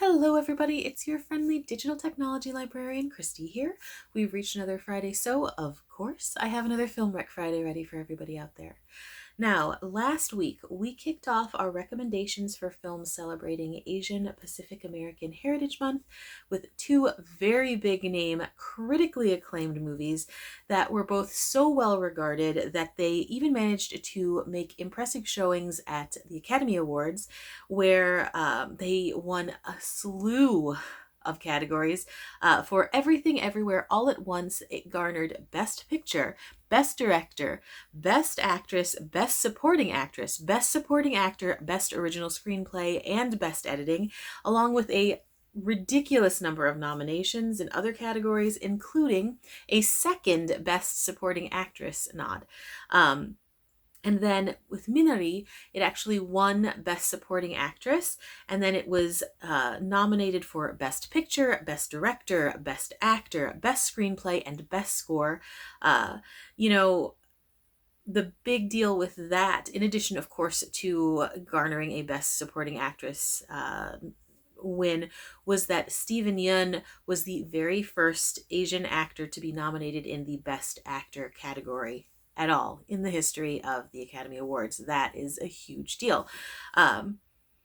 Hello everybody, it's your friendly digital technology librarian, Christy here. We've reached another Friday, so of course I have another Film Rec Friday ready for everybody out there. Now, last week we kicked off our recommendations for films celebrating Asian Pacific American Heritage Month with two very big name, critically acclaimed movies that were both so well regarded that they even managed to make impressive showings at the Academy Awards, where they won a slew of categories for Everything Everywhere All at Once. It garnered Best Picture, Best Director, Best Actress, Best Supporting Actress, Best Supporting Actor, Best Original Screenplay, and Best Editing, along with a ridiculous number of nominations in other categories, including a second Best Supporting Actress nod. And then with Minari, it actually won Best Supporting Actress, and then it was nominated for Best Picture, Best Director, Best Actor, Best Screenplay, and Best Score. You know, the big deal with that, in addition, of course, to garnering a Best Supporting Actress win, was that Steven Yeun was the very first Asian actor to be nominated in the Best Actor category at all in the history of the Academy Awards. That is a huge deal.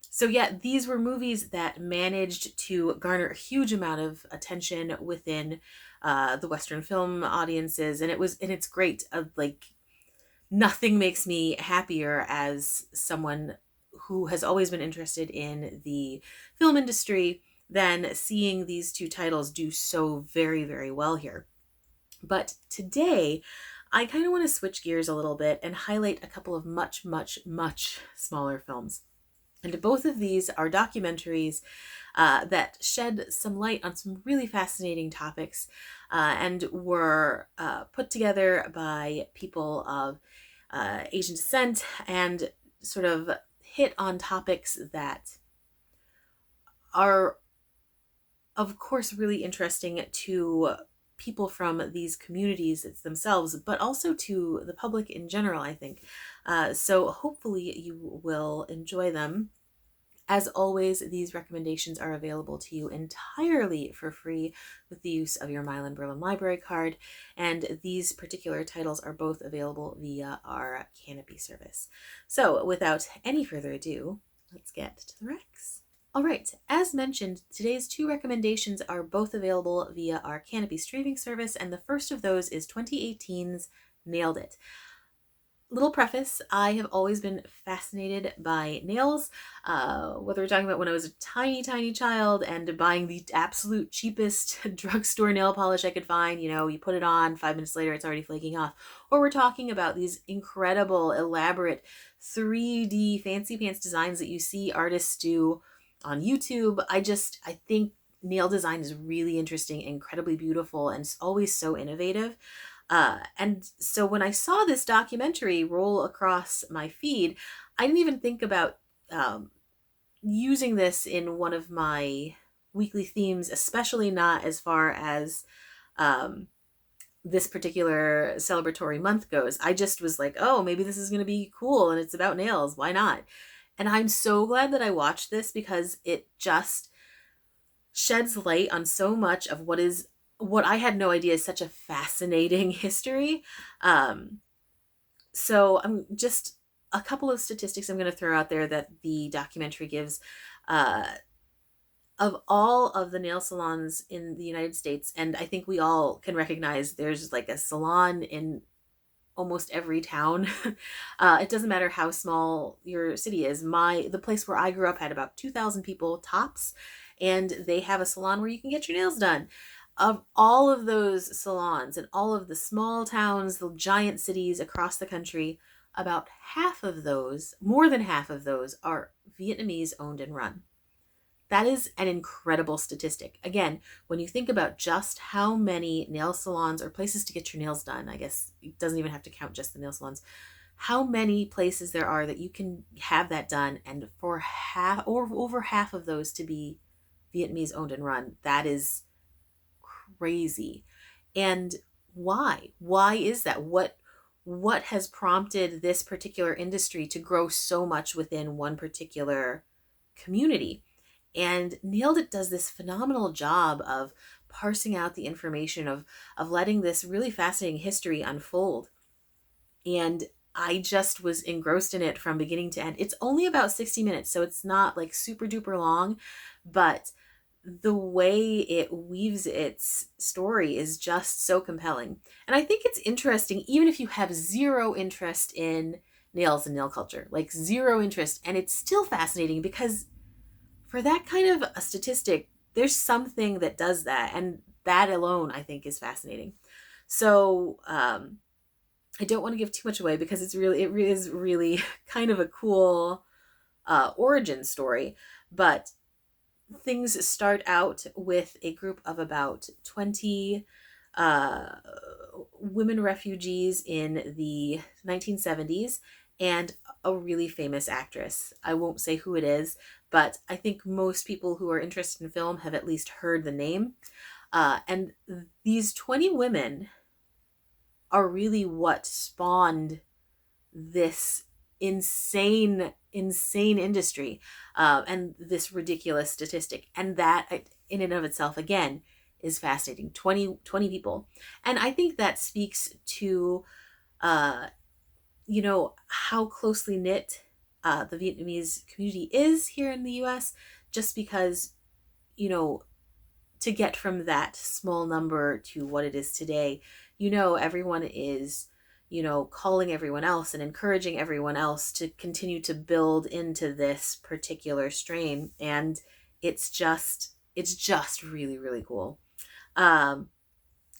So yeah, these were movies that managed to garner a huge amount of attention within the Western film audiences, and it's great. Like, nothing makes me happier as someone who has always been interested in the film industry than seeing these two titles do so very, very well here. But today, I kind of want to switch gears a little bit and highlight a couple of much, much, much smaller films. And both of these are documentaries that shed some light on some really fascinating topics and were put together by people of Asian descent and sort of hit on topics that are, of course, really interesting to people from these communities themselves, but also to the public in general, I think. So hopefully you will enjoy them. As always, these recommendations are available to you entirely for free with the use of your Milan-Berlin library card, and these particular titles are both available via our Canopy service. So without any further ado, let's get to the recs. All right, as mentioned, today's two recommendations are both available via our Canopy streaming service, and the first of those is 2018's Nailed It. Little preface, I have always been fascinated by nails, whether we're talking about when I was a tiny, tiny child and buying the absolute cheapest drugstore nail polish I could find. You know, you put it on, 5 minutes later it's already flaking off. Or we're talking about these incredible, elaborate 3D fancy pants designs that you see artists do on YouTube. I think nail design is really interesting, incredibly beautiful, and it's always so innovative. And so when I saw this documentary roll across my feed, I didn't even think about using this in one of my weekly themes, especially not as far as this particular celebratory month goes. I just was like, oh, maybe this is going to be cool and it's about nails. Why not? And I'm so glad that I watched this because it just sheds light on so much of what I had no idea is such a fascinating history. So I'm just a couple of statistics I'm going to throw out there that the documentary gives. Of all of the nail salons in the United States, and I think we all can recognize there's like a salon in almost every town. It doesn't matter how small your city is. The place where I grew up had about 2,000 people tops, and they have a salon where you can get your nails done. Of all of those salons and all of the small towns, the giant cities across the country, about half of those, more than half of those, are Vietnamese owned and run. That is an incredible statistic. Again, when you think about just how many nail salons or places to get your nails done, I guess it doesn't even have to count just the nail salons, how many places there are that you can have that done, and for half or over half of those to be Vietnamese owned and run, that is crazy. And why? Why is that? What has prompted this particular industry to grow so much within one particular community? And Nailed It does this phenomenal job of parsing out the information, of letting this really fascinating history unfold. And I just was engrossed in it from beginning to end. It's only about 60 minutes, so it's not like super duper long, but the way it weaves its story is just so compelling. And I think it's interesting, even if you have zero interest in nails and nail culture, like zero interest, and it's still fascinating because for that kind of a statistic, there's something that does that. And that alone, I think, is fascinating. So, I don't want to give too much away because it is really kind of a cool origin story. But things start out with a group of about 20 uh, women refugees in the 1970s and a really famous actress. I won't say who it is, but I think most people who are interested in film have at least heard the name. And these 20 women are really what spawned this insane industry, and this ridiculous statistic. And that in and of itself, again, is fascinating. 20 people. And I think that speaks to, uh, how closely knit the Vietnamese community is here in the US, just because, you know, to get from that small number to what it is today, everyone is, calling everyone else and encouraging everyone else to continue to build into this particular strain. And it's just really, really cool. Um,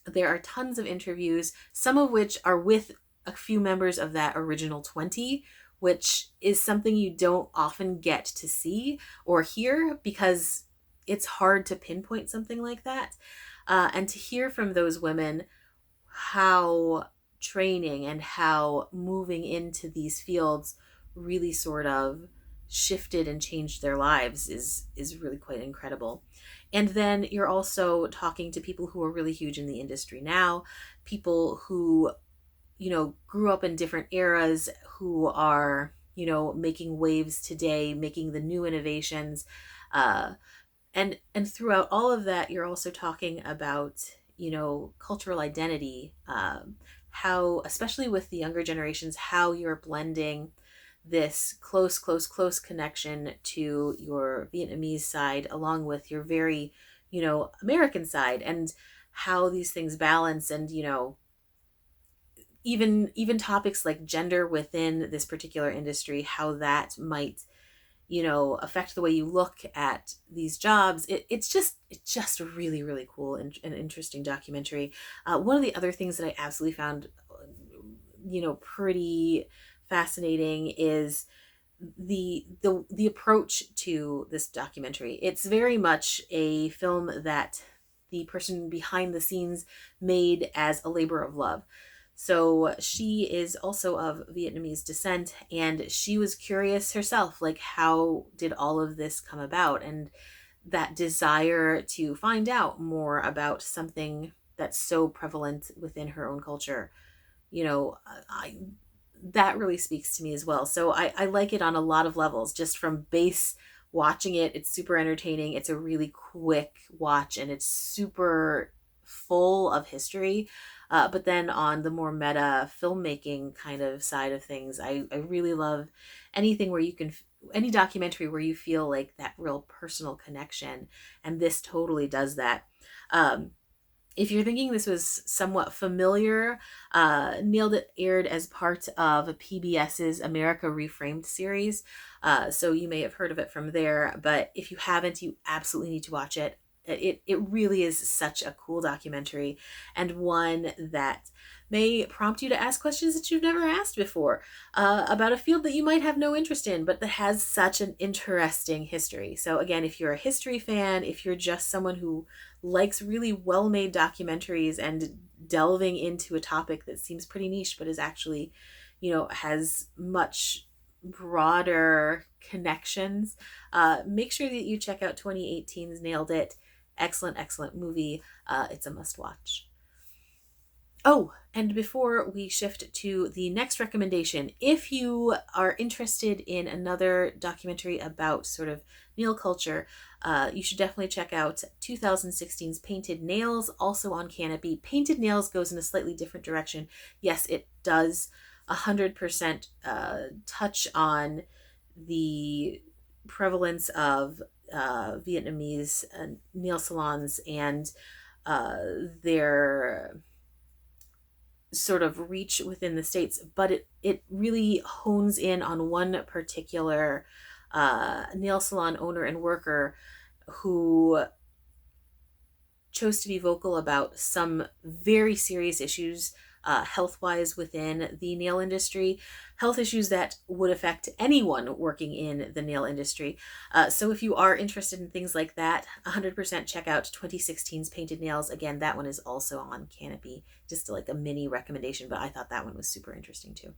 there are tons of interviews, some of which are with a few members of that original 20, which is something you don't often get to see or hear because it's hard to pinpoint something like that. And to hear from those women how training and how moving into these fields really sort of shifted and changed their lives is really quite incredible. And then you're also talking to people who are really huge in the industry now, people who, grew up in different eras, who are, making waves today, making the new innovations. And throughout all of that, you're also talking about, cultural identity, how, especially with the younger generations, how you're blending this close connection to your Vietnamese side along with your very, American side, and how these things balance. And, even topics like gender within this particular industry, how that might, affect the way you look at these jobs. It's just a really, really cool and interesting documentary. One of the other things that I absolutely found, pretty fascinating is the approach to this documentary. It's very much a film that the person behind the scenes made as a labor of love. So she is also of Vietnamese descent, and she was curious herself, like, how did all of this come about? And that desire to find out more about something that's so prevalent within her own culture, I that really speaks to me as well. So I like it on a lot of levels, just from base watching it. It's super entertaining. It's a really quick watch, and it's super full of history. But then on the more meta filmmaking kind of side of things, I really love anything where you can, any documentary where you feel like that real personal connection. And this totally does that. If you're thinking this was somewhat familiar, Nailed It aired as part of PBS's America Reframed series. So you may have heard of it from there, but if you haven't, you absolutely need to watch it. It really is such a cool documentary, and one that may prompt you to ask questions that you've never asked before, about a field that you might have no interest in, but that has such an interesting history. So again, if you're a history fan, if you're just someone who likes really well-made documentaries and delving into a topic that seems pretty niche, but is actually, has much broader connections, make sure that you check out 2018's Nailed It. Excellent movie. It's a must watch. Oh, and before we shift to the next recommendation, if you are interested in another documentary about sort of nail culture, you should definitely check out 2016's Painted Nails, also on Canopy. Painted Nails goes in a slightly different direction. Yes, it does 100% touch on the prevalence of Vietnamese nail salons and their sort of reach within the states, but it really hones in on one particular nail salon owner and worker who chose to be vocal about some very serious issues health wise within the nail industry, health issues that would affect anyone working in the nail industry. So if you are interested in things like that, 100% check out 2016's Painted Nails. Again, that one is also on Canopy, just like a mini recommendation, but I thought that one was super interesting too.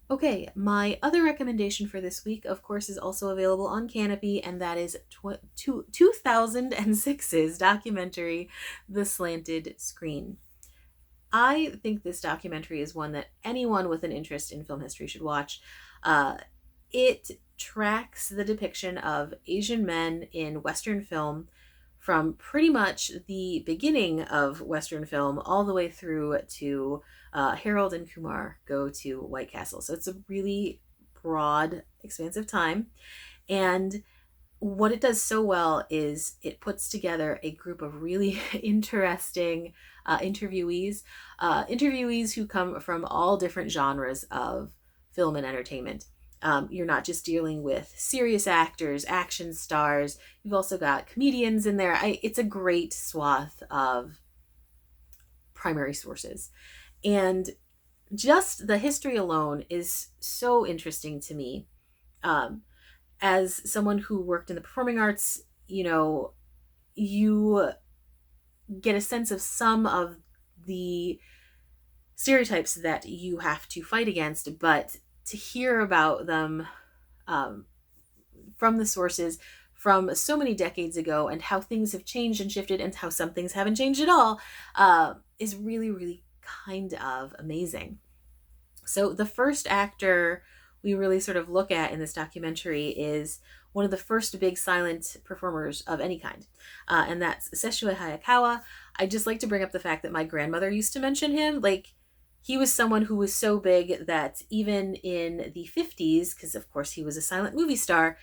Okay, my other recommendation for this week, of course, is also available on Canopy, and that is 2006's documentary, The Slanted Screen. I think this documentary is one that anyone with an interest in film history should watch. It tracks the depiction of Asian men in Western film from pretty much the beginning of Western film all the way through to Harold and Kumar go to White Castle. So it's a really broad, expansive time. And what it does so well is it puts together a group of really interesting interviewees who come from all different genres of film and entertainment. You're not just dealing with serious actors, action stars. You've also got comedians in there. It's a great swath of primary sources. And just the history alone is so interesting to me. As someone who worked in the performing arts, you get a sense of some of the stereotypes that you have to fight against, but to hear about them from the sources from so many decades ago and how things have changed and shifted and how some things haven't changed at all is really, really kind of amazing. So the first actor we really sort of look at in this documentary is one of the first big silent performers of any kind, and that's Sessue Hayakawa. I just like to bring up the fact that my grandmother used to mention him. Like, he was someone who was so big that even in the 50s, because of course he was a silent movie star,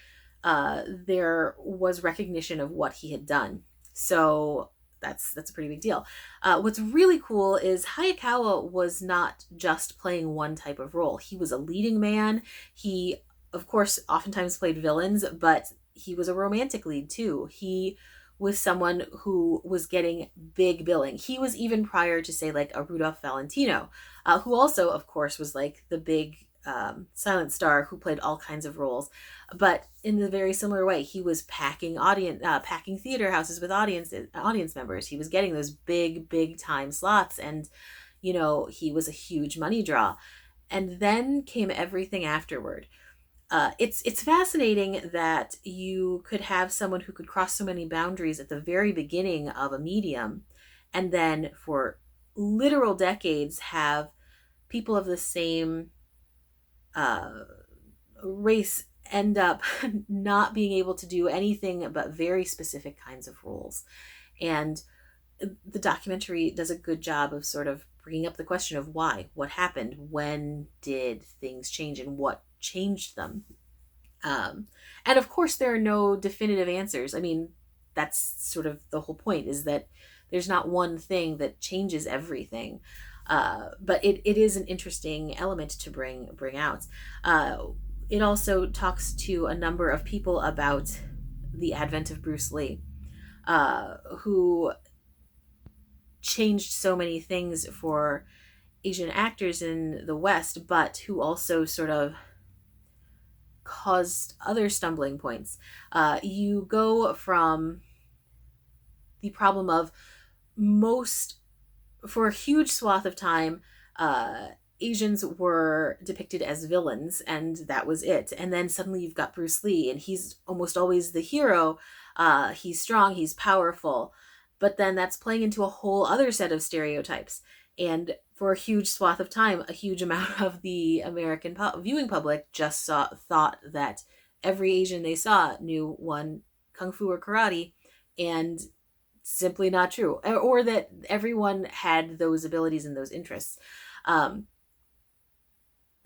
there was recognition of what he had done. So that's a pretty big deal. What's really cool is Hayakawa was not just playing one type of role. He was a leading man. He, of course, oftentimes played villains, but he was a romantic lead too. He was someone who was getting big billing. He was even prior to, say, like a Rudolph Valentino, who also, of course, was like the big silent star who played all kinds of roles. But in the very similar way, he was packing theater houses with audience members. He was getting those big time slots, and he was a huge money draw. And then came everything afterward. It's fascinating that you could have someone who could cross so many boundaries at the very beginning of a medium, and then for literal decades have people of the same race end up not being able to do anything but very specific kinds of roles. And the documentary does a good job of sort of bringing up the question of why, what happened, when did things change, and what changed them. And of course, there are no definitive answers. I mean, that's sort of the whole point, is that there's not one thing that changes everything. But it is an interesting element to bring out. It also talks to a number of people about the advent of Bruce Lee, who changed so many things for Asian actors in the West, but who also sort of caused other stumbling points. You go from the problem of for a huge swath of time, Asians were depicted as villains, and that was it. And then suddenly you've got Bruce Lee, and he's almost always the hero. He's strong, he's powerful. But then that's playing into a whole other set of stereotypes. And for a huge swath of time, a huge amount of the American viewing public just thought that every Asian they saw knew one kung fu or karate, and simply not true, or that everyone had those abilities and those interests. Um,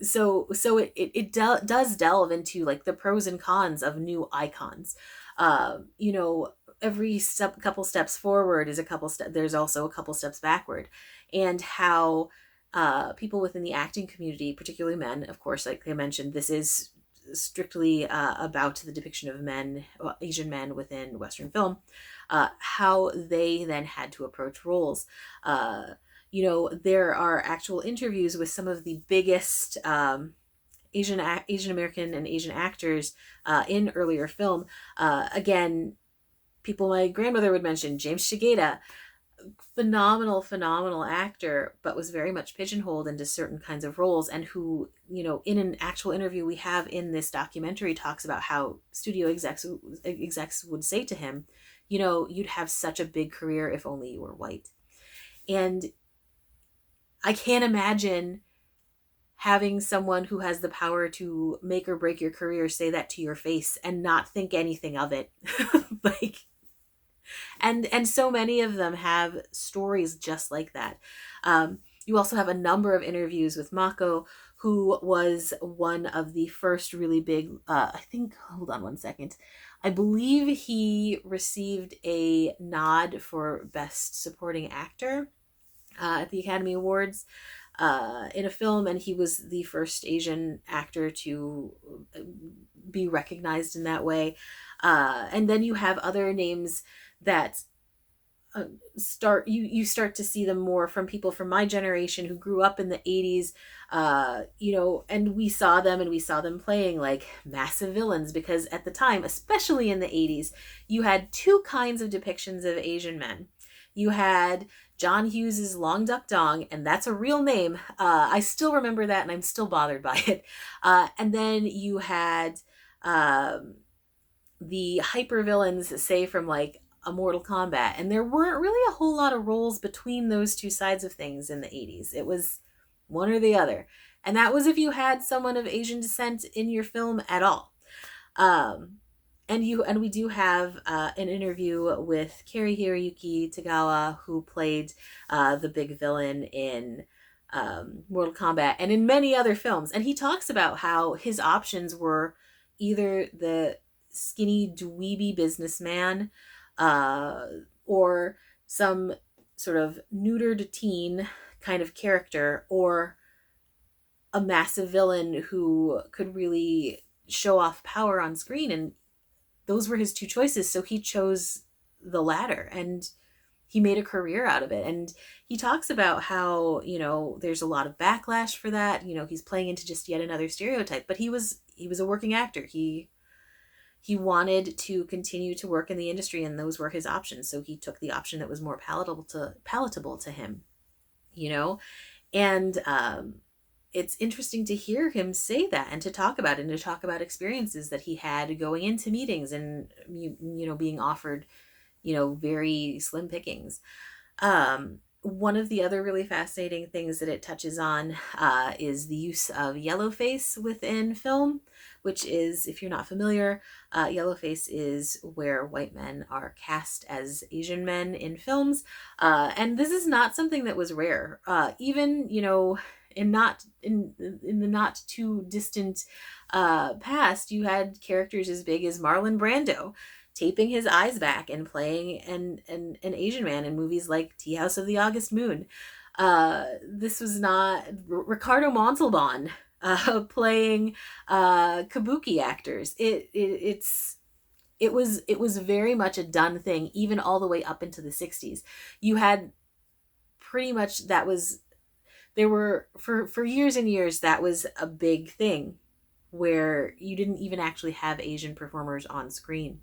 so it does delve into like the pros and cons of new icons. You know, every couple steps forward is a there's also a couple steps backward, and how people within the acting community, particularly men, of course, like I mentioned, this is strictly about the depiction of men, Asian men within Western film, how they then had to approach roles. You know, there are actual interviews with some of the biggest Asian American and Asian actors in earlier film. Again, people my grandmother would mention James Shigeta, phenomenal actor, but was very much pigeonholed into certain kinds of roles, and who, you know, in an actual interview we have in this documentary, talks about how studio execs would say to him, you know, you'd have such a big career if only you were white. And I can't imagine having someone who has the power to make or break your career say that to your face and not think anything of it. Like, and so many of them have stories just like that. You also have a number of interviews with Mako, who was one of the first really big, I think, hold on one second, I believe he received a nod for Best Supporting Actor at the Academy Awards in a film, and he was the first Asian actor to be recognized in that way. And then you have other names that you start to see them more from people from my generation who grew up in the 80s, you know, and we saw them playing like massive villains, because at the time, especially in the 80s, you had two kinds of depictions of Asian men. You had John Hughes's Long Duck Dong, and that's a real name. I still remember that, and I'm still bothered by it. And then you had the hyper villains, say from like a Mortal Kombat, and there weren't really a whole lot of roles between those two sides of things in the 80s. It was one or the other, and that was if you had someone of Asian descent in your film at all. And we do have an interview with Kari Hiroyuki Tagawa, who played the big villain in Mortal Kombat and in many other films, and he talks about how his options were either the skinny dweeby businessman, or some sort of neutered teen kind of character, or a massive villain who could really show off power on screen. And those were his two choices, so he chose the latter, and he made a career out of it. And he talks about how, you know, there's a lot of backlash for that. You know, he's playing into just yet another stereotype, but he was a working actor. He wanted to continue to work in the industry, and those were his options. So he took the option that was more palatable to him, you know? And it's interesting to hear him say that, and to talk about it, and to talk about experiences that he had going into meetings, and, you know, being offered, you know, very slim pickings. One of the other really fascinating things that it touches on is the use of yellowface within film, which is, if you're not familiar, yellowface is where white men are cast as Asian men in films. And this is not something that was rare. Even, you know, in the not too distant past, you had characters as big as Marlon Brando taping his eyes back and playing an Asian man in movies like Tea House of the August Moon. This was not Ricardo Montalban playing kabuki actors. It was very much a done thing, even all the way up into the 60s. You had pretty much, there were for years and years, that was a big thing, where you didn't even actually have Asian performers on screen.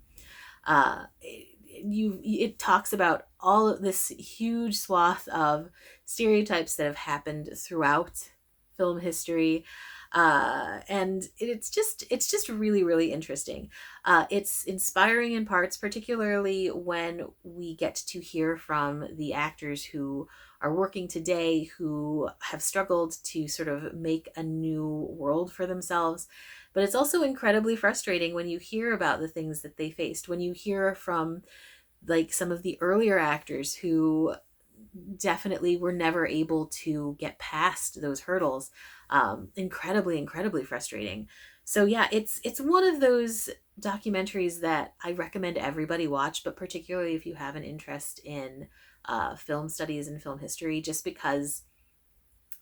It talks about all of this huge swath of stereotypes that have happened throughout film history. And it's just really, really interesting. It's inspiring in parts, particularly when we get to hear from the actors who are working today, who have struggled to sort of make a new world for themselves. But it's also incredibly frustrating when you hear about the things that they faced, when you hear from like some of the earlier actors who definitely were never able to get past those hurdles. Incredibly, incredibly frustrating. So yeah, it's one of those documentaries that I recommend everybody watch, but particularly if you have an interest in film studies and film history, just because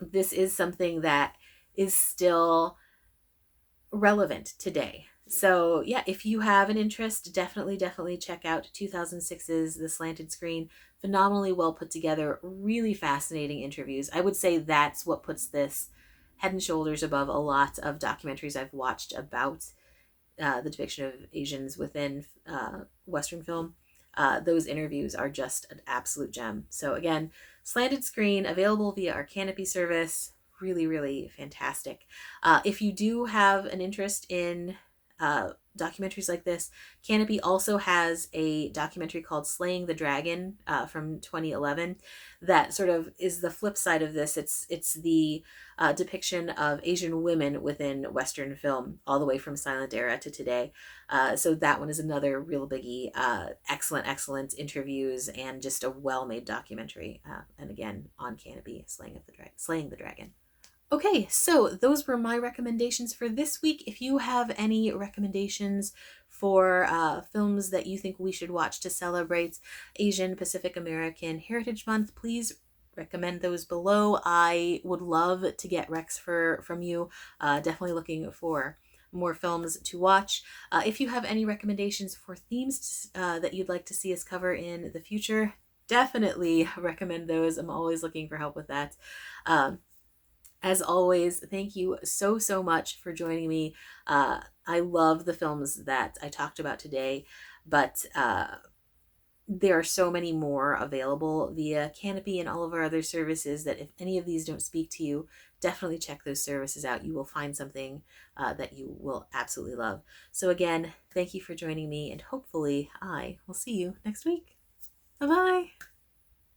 this is something that is still relevant today. So yeah, if you have an interest, definitely check out 2006's The Slanted Screen. Phenomenally well put together, really fascinating interviews. I would say that's what puts this head and shoulders above a lot of documentaries I've watched about the depiction of Asians within Western film. Those interviews are just an absolute gem. So again, Slanted Screen, available via our Canopy service. Really, really fantastic. If you do have an interest in documentaries like this, Canopy also has a documentary called Slaying the Dragon from 2011 that sort of is the flip side of this. It's the depiction of Asian women within Western film, all the way from silent era to today. So that one is another real biggie. Excellent interviews and just a well-made documentary. And again, on Canopy, Slaying the Dragon. Okay, so those were my recommendations for this week. If you have any recommendations for films that you think we should watch to celebrate Asian Pacific American Heritage Month, please recommend those below. I would love to get recs from you. Definitely looking for more films to watch. If you have any recommendations for themes that you'd like to see us cover in the future, definitely recommend those. I'm always looking for help with that. As always, thank you so much for joining me. I love the films that I talked about today, but there are so many more available via Canopy and all of our other services that if any of these don't speak to you, definitely check those services out. You will find something that you will absolutely love. So again, thank you for joining me, and hopefully I will see you next week. Bye-bye.